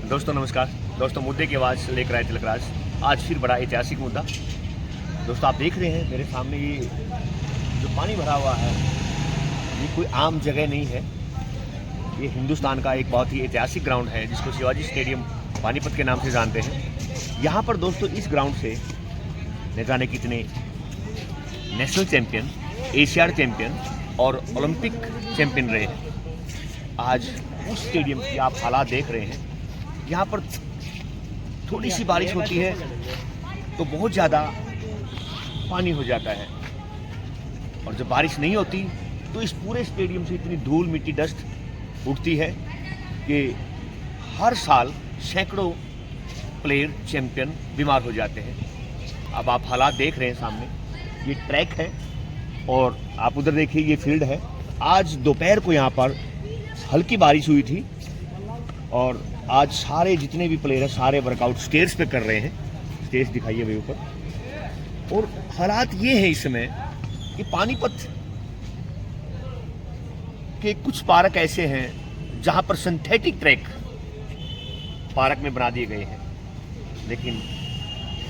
दोस्तों नमस्कार। दोस्तों मुद्दे की आवाज़ लेकर आए तिलकराज। आज फिर बड़ा ऐतिहासिक मुद्दा। दोस्तों आप देख रहे हैं मेरे सामने ये जो पानी भरा हुआ है, ये कोई आम जगह नहीं है। ये हिंदुस्तान का एक बहुत ही ऐतिहासिक ग्राउंड है जिसको शिवाजी स्टेडियम पानीपत के नाम से जानते हैं। यहाँ पर दोस्तों इस ग्राउंड से न जाने कितने नेशनल चैंपियन, एशियाड चैंपियन और ओलंपिक चैंपियन रहे हैं। आज उस स्टेडियम की आप हालात देख रहे हैं। यहाँ पर थोड़ी सी बारिश होती है तो बहुत ज़्यादा पानी हो जाता है, और जब बारिश नहीं होती तो इस पूरे स्टेडियम से इतनी धूल मिट्टी डस्ट उठती है कि हर साल सैकड़ों प्लेयर चैंपियन बीमार हो जाते हैं। अब आप हालात देख रहे हैं सामने, ये ट्रैक है और आप उधर देखिए ये फील्ड है। आज दोपहर को यहाँ पर हल्की बारिश हुई थी और आज सारे जितने भी प्लेयर हैं सारे वर्कआउट स्टेयर्स पे कर रहे हैं। स्टेयर्स दिखाइए वे ऊपर। और हालात ये है इस समय कि पानीपत के कुछ पार्क ऐसे हैं जहां पर सिंथेटिक ट्रैक पार्क में बना दिए गए हैं, लेकिन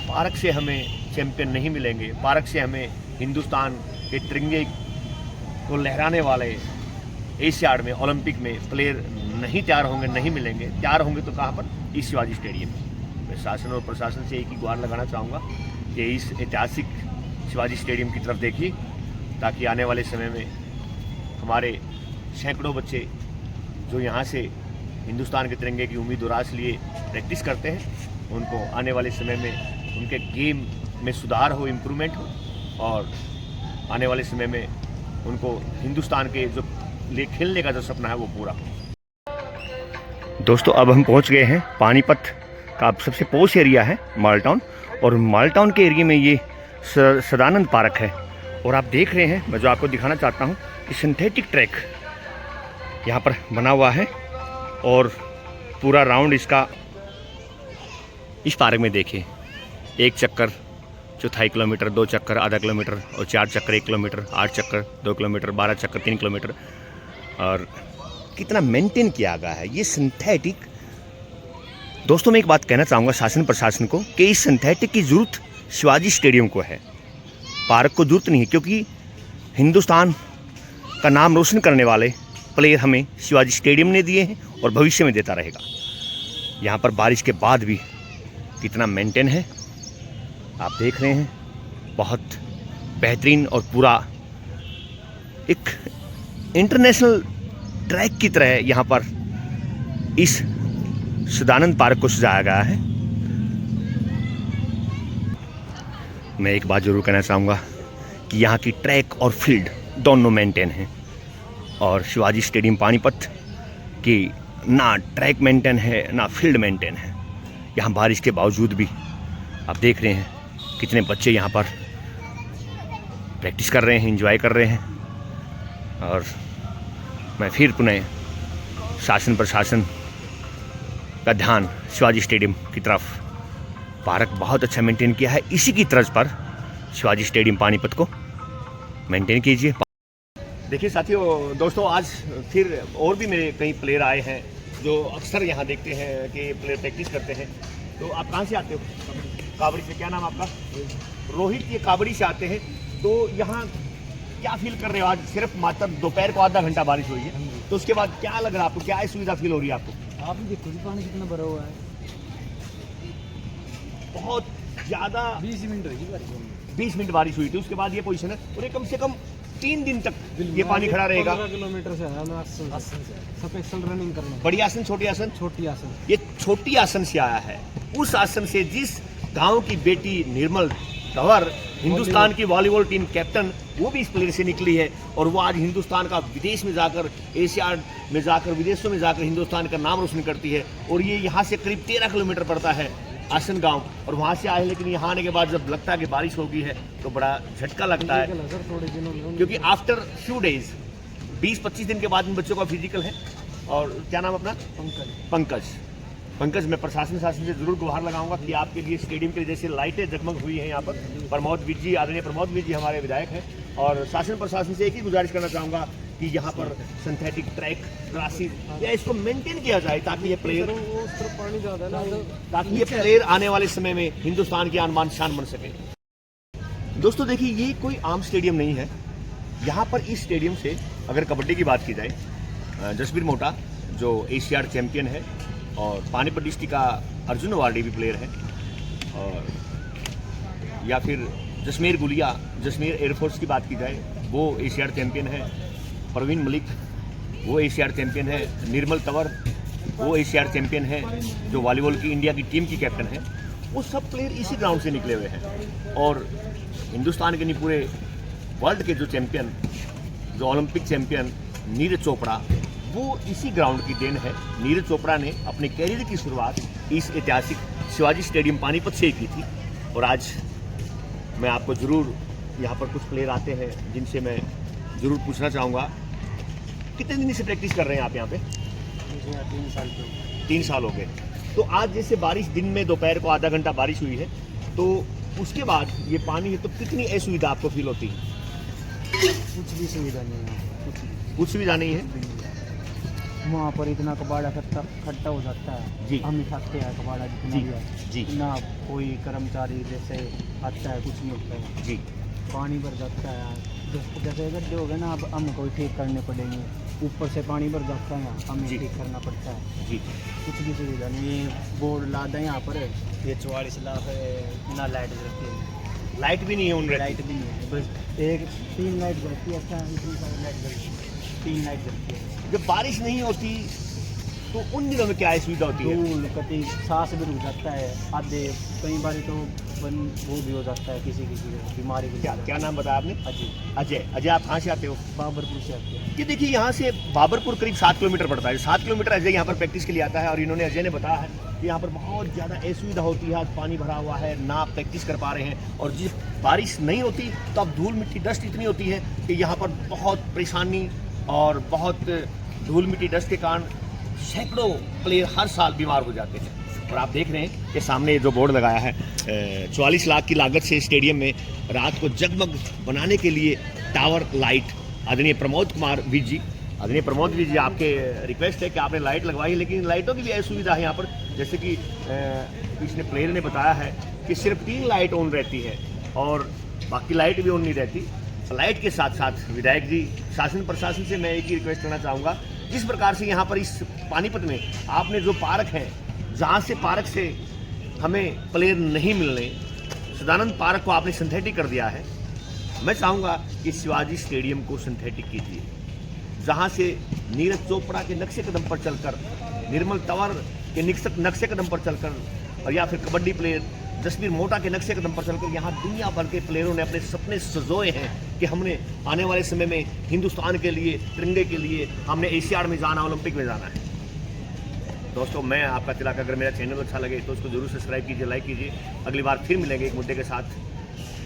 पार्क से हमें चैंपियन नहीं मिलेंगे। पार्क से हमें हिंदुस्तान के तिरंगे को लहराने वाले एशियाड में, ओलंपिक में प्लेयर नहीं तैयार होंगे, नहीं मिलेंगे। तैयार होंगे तो कहाँ पर? इस शिवाजी स्टेडियम में। मैं शासन और प्रशासन से एक ही गुहार लगाना चाहूँगा कि इस ऐतिहासिक शिवाजी स्टेडियम की तरफ देखिए, ताकि आने वाले समय में हमारे सैकड़ों बच्चे जो यहाँ से हिंदुस्तान के तिरंगे की उम्मीद और आस लिए प्रैक्टिस करते हैं, उनको आने वाले समय में उनके गेम में सुधार हो, इम्प्रूवमेंट हो, और आने वाले समय में उनको हिंदुस्तान के जो खेलने का जो सपना है वो पूरा हो। दोस्तों अब हम पहुंच गए हैं पानीपत का सबसे पोश एरिया है माल टाउन, और माल टाउन के एरिया में ये सदानंद पार्क है। और आप देख रहे हैं, मैं जो आपको दिखाना चाहता हूं कि सिंथेटिक ट्रैक यहाँ पर बना हुआ है और पूरा राउंड इसका इस पार्क में देखिए। एक चक्कर चौथाई किलोमीटर, 2 चक्कर आधा किलोमीटर, और 4 चक्कर 1 किलोमीटर, 8 चक्कर 2 किलोमीटर, 12 चक्कर 3 किलोमीटर। और कितना मेंटेन किया गया है ये सिंथेटिक। दोस्तों मैं एक बात कहना चाहूँगा शासन प्रशासन को कि इस सिंथेटिक की ज़रूरत शिवाजी स्टेडियम को है, पार्क को ज़रूरत नहीं है, क्योंकि हिंदुस्तान का नाम रोशन करने वाले प्लेयर हमें शिवाजी स्टेडियम ने दिए हैं और भविष्य में देता रहेगा। यहाँ पर बारिश के बाद भी कितना मेंटेन है आप देख रहे हैं। बहुत बेहतरीन और पूरा एक इंटरनेशनल ट्रैक की तरह यहाँ पर इस सदानंद पार्क को सजाया गया है। मैं एक बात जरूर कहना चाहूँगा कि यहाँ की ट्रैक और फील्ड दोनों मेंटेन हैं, और शिवाजी स्टेडियम पानीपत की ना ट्रैक मेंटेन है ना फील्ड मेंटेन है। यहाँ बारिश के बावजूद भी आप देख रहे हैं कितने बच्चे यहाँ पर प्रैक्टिस कर रहे हैं, एंजॉय कर रहे हैं। और मैं फिर पुनः शासन प्रशासन का ध्यान शिवाजी स्टेडियम की तरफ, पार्क बहुत अच्छा मेंटेन किया है, इसी की तर्ज पर शिवाजी स्टेडियम पानीपत को मेंटेन कीजिए। देखिए साथियों, दोस्तों आज फिर और भी मेरे कई प्लेयर आए हैं जो अक्सर यहाँ देखते हैं कि प्लेयर प्रैक्टिस करते हैं। तो आप कहाँ से आते हो? काबड़ी से। क्या नाम आपका? रोहित। ये काबड़ी से आते हैं। तो यहाँ क्या फील कर रहे हो? आज सिर्फ मात्र दोपहर को आधा घंटा बारिश हुई है, तो उसके बाद क्या लग रहा है आपको? क्या सुविधा फील हो रही है आपको? आप देखो जी पानी कितना भरा हुआ है, बहुत ज़्यादा। 20 मिनट रही बारिश, 20 मिनट बारिश हुई थी, उसके बाद ये पोजीशन है, और ये कम से कम 3 दिन तक ये पानी खड़ा रहेगा। 15 किलोमीटर से है मैं स्पेशल रनिंग करना। बड़ी आसन, छोटी आसन? छोटी आसन। ये छोटी आसन से आया है, उस आसन से जिस गांव की बेटी निर्मल तंवर, हिंदुस्तान की वॉलीबॉल टीम कैप्टन, वो भी इस प्लेयर से निकली है, और वो आज हिंदुस्तान का विदेश में जाकर, एशियाड में जाकर, विदेशों में जाकर हिंदुस्तान का नाम रोशन करती है। और ये यहाँ से करीब 13 किलोमीटर पड़ता है आसन गांव, और वहाँ से आए, लेकिन यहाँ आने के बाद जब लगता है कि बारिश हो गई है तो बड़ा झटका लगता है, थोड़े दिनों में, क्योंकि आफ्टर फ्यू डेज 20-25 दिन के बाद इन बच्चों का फिजिकल है। और क्या नाम अपना? पंकज। मैं प्रशासन शासन से जरूर गुहार लगाऊंगा कि आपके लिए स्टेडियम के लिए जैसे लाइटें जगमग हुई हैं यहाँ पर। प्रमोद वीर जी, आदरणीय प्रमोद वीर जी हमारे विधायक हैं, और शासन प्रशासन से एक ही गुजारिश करना चाहूँगा कि यहाँ पर सिंथेटिक ट्रैक ग्रासेस या इसको मेंटेन किया जाए ताकि ये प्लेयर उस तरफ पानी ज़्यादा है ना, ताकि ये प्लेयर आने वाले समय में हिंदुस्तान की आन शान बन सके। दोस्तों देखिए, ये कोई आम स्टेडियम नहीं है। यहाँ पर इस स्टेडियम से अगर कबड्डी की बात की जाए, जसबीर मोटा जो एशियाड चैंपियन है और पानीपत डिस्ट्रिक्ट का अर्जुन अवार्डी भी प्लेयर है, और या फिर जसमेर गुलिया, जसमेर एयरफोर्स की बात की जाए, वो एशियाड चैंपियन है। परवीन मलिक वो एशियाड चैंपियन है। निर्मल तंवर वो एशियाड चैंपियन है जो वॉलीबॉल की इंडिया की टीम की कैप्टन है। वो सब प्लेयर इसी ग्राउंड से निकले हुए हैं। और हिंदुस्तान के नहीं पूरे वर्ल्ड के जो चैंपियन, जो ओलंपिक चैंपियन नीरज चोपड़ा, वो इसी ग्राउंड की देन है। नीरज चोपड़ा ने अपने कैरियर की शुरुआत इस ऐतिहासिक शिवाजी स्टेडियम पानीपत से की थी। और आज मैं आपको ज़रूर यहाँ पर कुछ प्लेयर आते हैं जिनसे मैं ज़रूर पूछना चाहूँगा, कितने दिन से प्रैक्टिस कर रहे हैं आप यहाँ पे? मुझे यहाँ 3 साल पे 3 साल हो गए। तो आज जैसे बारिश, दिन में दोपहर को आधा घंटा बारिश हुई है, तो उसके बाद ये पानी है, तो कितनी असुविधा आपको फील होती है? कुछ भी सुविधा नहीं है, कुछ सुविधा नहीं है। वहाँ पर इतना कबाड़ा खट्टा हो जाता है जी। हम ही खाते हैं कबाड़ा जितना जी भी है जी ना, कोई कर्मचारी जैसे आता है, कुछ नहीं होता है, जी पानी भर जाता है। जैसे गड्ढे हो गए ना, अब हम कोई ठीक करने पड़ेंगे, ऊपर से पानी भर जाता है, हमें जी। ठीक करना पड़ता है। जी। कुछ भी सुविधा नहीं। ये बोर्ड लादा है यहाँ पर, ये 44 लाख है ना, लाइट जलती है, लाइट भी नहीं है उन लाइट भी नहीं है, बस एक 3 लाइट जलती है। अच्छा, इतनी सारी लाइट जलती है, 3 लाइट जलती है। जब बारिश नहीं होती तो उन दिनों में क्या असुविधा होती है? धूल कभी सांस भी रुक जाता है, आधे कई बार तो वो भी हो जाता है, किसी को बीमारी भी। क्या नाम बताया आपने? अजय। अजय, आप कहाँ से आते हो? बाबरपुर से आते हैं। ये देखिए, यहाँ से बाबरपुर करीब 7 किलोमीटर पड़ता है। 7 किलोमीटर अजय यहाँ पर प्रैक्टिस के लिए आता है। और इन्होंने, अजय ने बताया है कि यहाँ पर बहुत ज़्यादा असुविधा होती है। आज पानी भरा हुआ है, ना आप प्रैक्टिस कर पा रहे हैं, और जिस बारिश नहीं होती तो अब धूल मिट्टी डस्ट इतनी होती है कि यहाँ पर बहुत परेशानी और बहुत धूल मिट्टी डस्ट के कारण सैकड़ों प्लेयर हर साल बीमार हो जाते हैं। और आप देख रहे हैं कि सामने जो बोर्ड लगाया है, 44 लाख की लागत से स्टेडियम में रात को जगमग बनाने के लिए टावर लाइट, आदरणीय प्रमोद कुमार वीर जी, आदरणीय प्रमोद वीर जी, आपके रिक्वेस्ट है कि आपने लाइट लगवाई, लेकिन लाइटों की भी असुविधा है यहाँ पर। जैसे कि पिछले प्लेयर ने बताया है कि सिर्फ 3 लाइट ऑन रहती है और बाकी लाइट भी ऑन नहीं रहती। लाइट के साथ साथ विधायक जी, शासन प्रशासन से मैं एक ही रिक्वेस्ट करना चाहूँगा, जिस प्रकार से यहाँ पर इस पानीपत में आपने जो पार्क है, जहाँ से पार्क से हमें प्लेयर नहीं मिलने, सदानंद पार्क को आपने सिंथेटिक कर दिया है। मैं चाहूँगा कि शिवाजी स्टेडियम को सिंथेटिक कीजिए, जहाँ से नीरज चोपड़ा के नक्शे कदम पर चलकर, निर्मल तंवर के नक्शे कदम पर चलकर, और या फिर कबड्डी प्लेयर जसबीर मोटा के नक्शे कदम पर चलकर यहाँ दुनिया भर के प्लेयरों ने अपने सपने सजोए हैं कि हमने आने वाले समय में हिंदुस्तान के लिए, तिरंगे के लिए हमने एशियाड में जाना, ओलंपिक में जाना है। दोस्तों, मैं आपका तिलक, अगर मेरा चैनल अच्छा लगे तो उसको जरूर सब्सक्राइब कीजिए, लाइक कीजिए। अगली बार फिर मिलेंगे एक मुद्दे के साथ।